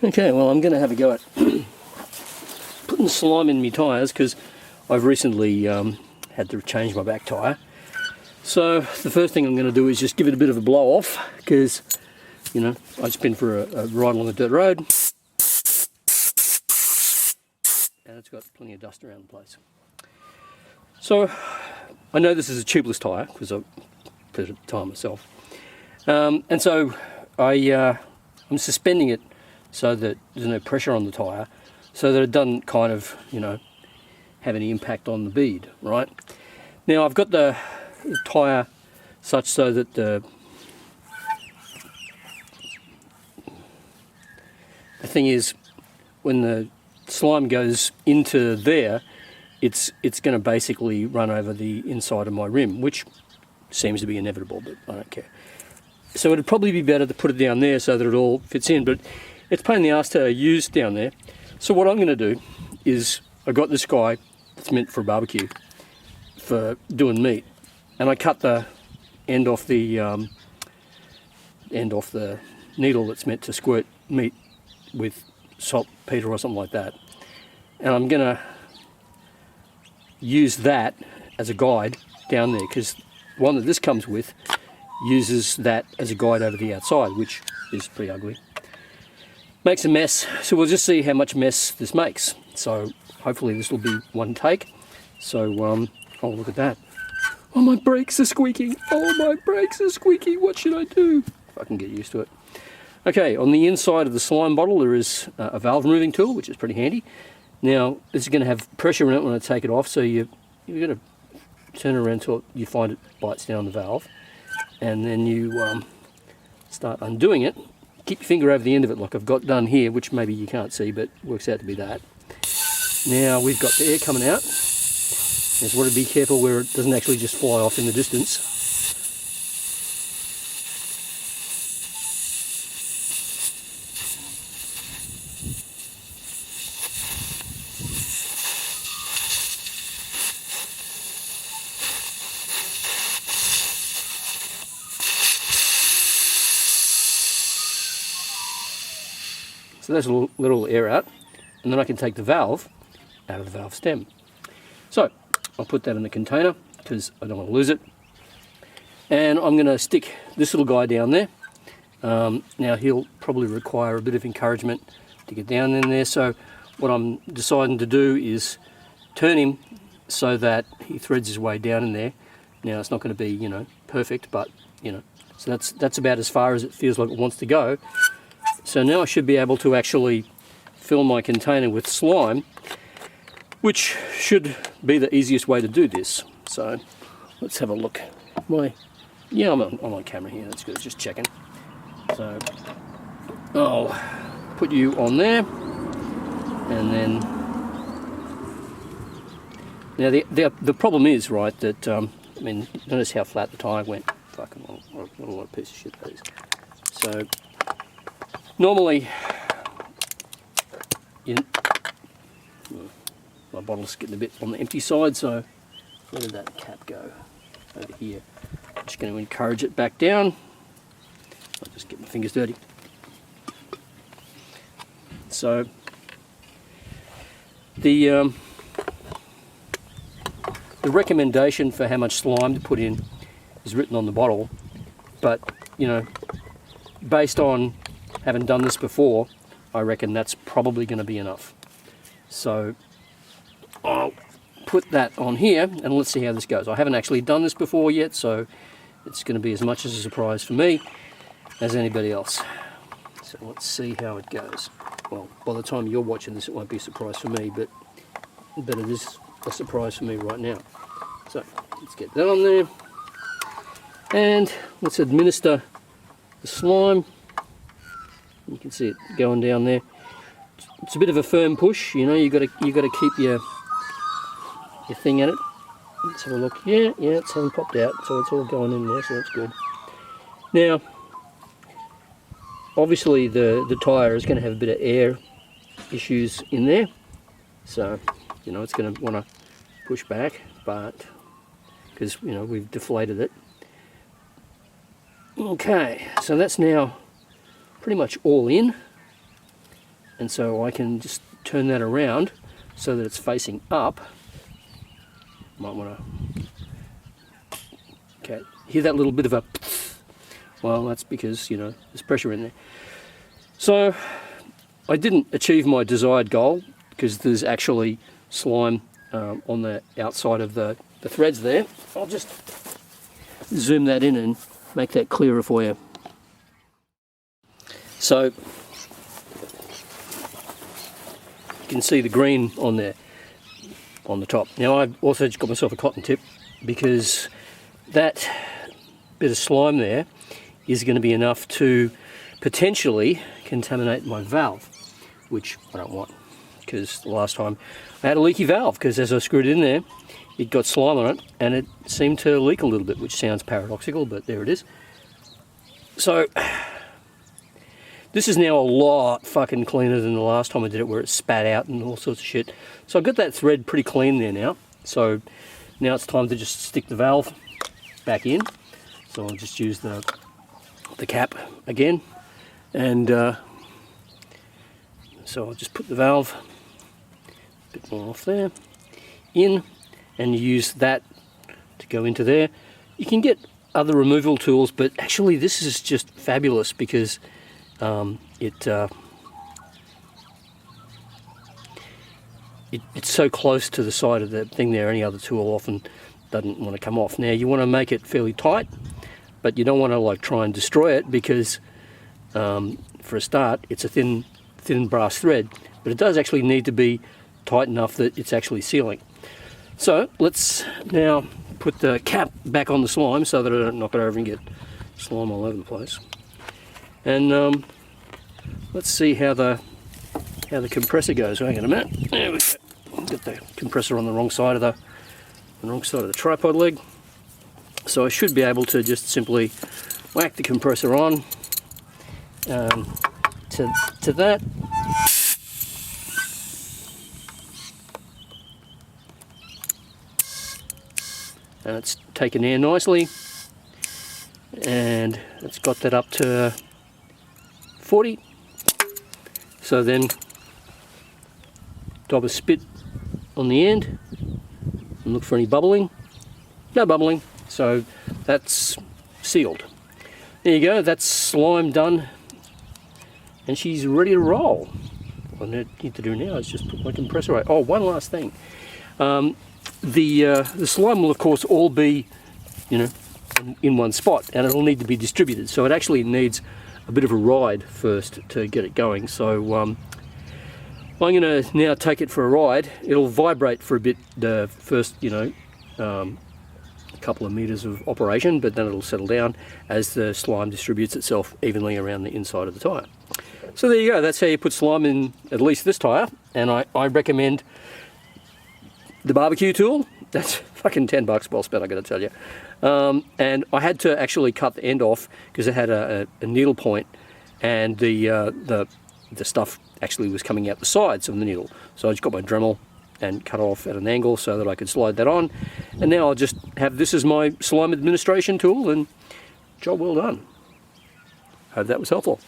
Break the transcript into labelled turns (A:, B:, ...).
A: Okay, well, I'm going to have a go at putting slime in my tyres because I've recently had to change my back tyre. So the first thing I'm going to do is just give it a bit of a blow off because, you know, I just been for a ride along a dirt road and it's got plenty of dust around the place. So I know this is a tubeless tyre because I've put it at the time myself. And so I'm suspending it so that there's no pressure on the tyre, so that it doesn't kind of, you know, have any impact on the bead, right? Now I've got the tyre such so that the thing is, when the slime goes into there, it's going to basically run over the inside of my rim, which seems to be inevitable, but I don't care. So it'd probably be better to put it down there so that it all fits in, but it's a pain in the ass to use down there. So what I'm going to do is, I got this guy that's meant for a barbecue for doing meat, and I cut the end off the needle that's meant to squirt meat with saltpeter or something like that, and I'm going to use that as a guide down there, because one that this comes with uses that as a guide over the outside, which is pretty ugly. Makes a mess, so we'll just see how much mess this makes. So hopefully this will be one take. So oh, look at that. Oh, my brakes are squeaking. Oh, my brakes are squeaky. What should I do? If I can get used to it. Okay, on the inside of the slime bottle there is a valve removing tool, which is pretty handy. Now this is going to have pressure in it when I take it off, so you've got to turn it around until you find it bites down the valve, and then you start undoing it. Keep your finger over the end of it like I've got done here, which maybe you can't see, but works out to be that. Now we've got the air coming out. Just want to be careful where it doesn't actually just fly off in the distance. So there's a little air out, and then I can take the valve out of the valve stem. So I'll put that in the container because I don't want to lose it. And I'm going to stick this little guy down there. Now he'll probably require a bit of encouragement to get down in there. So what I'm deciding to do is turn him so that he threads his way down in there. Now it's not going to be, you know, perfect, but, you know, so that's about as far as it feels like it wants to go. So now I should be able to actually fill my container with slime, which should be the easiest way to do this. So let's have a look. Yeah, I'm on camera here, that's good, just checking. So I'll put you on there, and then now the problem is, right, that I mean, notice how flat the tyre went. Fucking what a piece of shit that is. So normally, my bottle's getting a bit on the empty side, so where did that cap go? Over here. I'm just going to encourage it back down. I'll just get my fingers dirty. So the recommendation for how much slime to put in is written on the bottle, but, you know, based on having done this before, I reckon that's probably going to be enough. So I'll put that on here and let's see how this goes. I haven't actually done this before yet, so it's going to be as much as a surprise for me as anybody else. So let's see how it goes. Well, by the time you're watching this, it won't be a surprise for me, but it is a surprise for me right now. So let's get that on there, and let's administer the slime. You can see it going down there. It's a bit of a firm push, you know. You got to keep your thing at it. Let's have a look. Yeah, it's hasn't popped out, so it's all going in there, so that's good. Now, obviously the tyre is going to have a bit of air issues in there, so, you know, it's going to want to push back, but because, you know, we've deflated it. Okay, so that's now pretty much all in. and so I can just turn that around so that it's facing up. Might want to, okay, hear that little bit of a, well, that's because, you know, there's pressure in there. So I didn't achieve my desired goal because there's actually slime on the outside of the threads there. I'll just zoom that in and make that clearer for you. So you can see the green on there on the top. Now I've also just got myself a cotton tip because that bit of slime there is going to be enough to potentially contaminate my valve, which I don't want, because the last time I had a leaky valve because as I screwed it in there it got slime on it and it seemed to leak a little bit, which sounds paradoxical, but there it is. So this is now a lot fucking cleaner than the last time I did it, where it spat out and all sorts of shit. So I've got that thread pretty clean there now. So now it's time to just stick the valve back in. So I'll just use the cap again, and so I'll just put the valve a bit more off there, in, and you use that to go into there. You can get other removal tools, but actually this is just fabulous because it's so close to the side of the thing there. Any other tool often doesn't want to come off. Now you want to make it fairly tight, but you don't want to like try and destroy it because for a start it's a thin brass thread, but it does actually need to be tight enough that it's actually sealing. So let's now put the cap back on the slime so that I don't knock it over and get slime all over the place. And let's see how the compressor goes. Hang on a minute. There we go. Got the compressor on the wrong side of the tripod leg. So I should be able to just simply whack the compressor on to that. And it's taken air nicely, and it's got that up to 40. So then dab a spit on the end and look for any bubbling. No bubbling, so that's sealed. There you go, that's slime done, and she's ready to roll. What I need to do now is just put my compressor away. Oh, one last thing. The slime will of course all be, you know, in one spot, and it'll need to be distributed, so it actually needs a bit of a ride first to get it going. So I'm going to now take it for a ride. It'll vibrate for a bit the first, you know, a couple of meters of operation, but then it'll settle down as the slime distributes itself evenly around the inside of the tyre. So there you go, that's how you put slime in at least this tyre, and I recommend the barbecue tool. That's fucking 10 bucks well spent, I gotta tell you. And I had to actually cut the end off because it had a needle point, and the stuff actually was coming out the sides of the needle. So I just got my Dremel and cut off at an angle so that I could slide that on. And now I'll just have this as my slime administration tool, and job well done. Hope that was helpful.